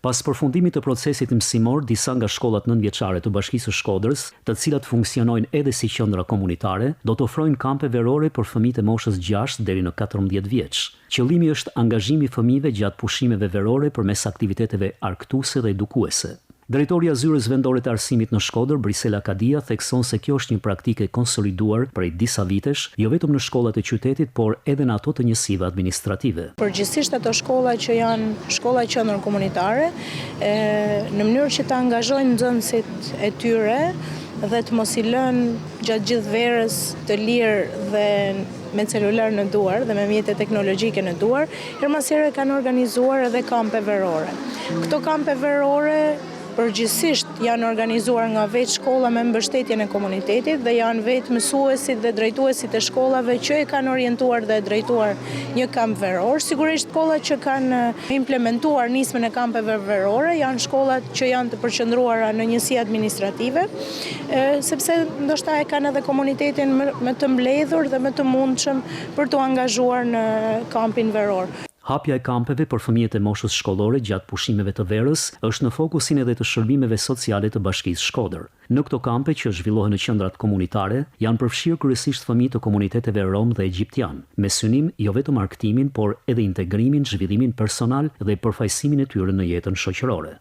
Pas përfundimit të procesit mësimor, disa nga shkollat nëntëvjeçare të Bashkisë së Shkodrës, të cilat funksionojnë edhe si qendra komunitare, do të ofrojnë kampe verore për fëmijët e moshës 6 deri në 14 vjeç. Qëllimi është angazhimi i fëmijëve gjatë pushimeve verore përmes aktiviteteve argëtuese dhe edukuese. Drejtori i Zyrës Vendore të Arsimit në Shkodër, Brisela Kadia, thekson se kjo është një praktike konsoliduar prej disa vitesh, jo vetëm në shkollat e qytetit, por edhe në ato të njësive administrative. Përgjithsisht ato shkolla që janë shkolla qendër komunitare, në mënyrë që të angazhojnë nxënësit e tyre dhe të mos i lënë gjatë gjithë verës të lirë dhe me celular në duar dhe me mjete teknologjike në duar, her mas here kanë organizuar edhe kampe verore. Këto kampe verore përgjithsisht janë organizuar nga vetë shkolla me mbështetjen e komunitetit dhe janë vetë mësuesit dhe drejtuesit e shkollave që e kanë orientuar dhe drejtuar një kamp veror. Sigurisht shkollat që kanë implementuar nismën e kampeve verore janë shkollat që janë të përqendruara në njësi administrative, sepse ndoshta e kanë edhe komunitetin më të mbledhur dhe më të mundshëm për të angazhuar në kampin veror. Hapja e kampeve për fëmijët e moshës shkollore gjatë pushimeve të verës është në fokusin edhe të shërbimeve sociale të Bashkisë Shkodër. Në këto kampe që zhvillohen në qendrat komunitare, janë përfshirë kryesisht fëmijë të komuniteteve rom dhe egjiptian, me synim jo vetëm argëtimin, por edhe integrimin, zhvillimin personal dhe përfaqësimin e tyre në jetën shoqërore.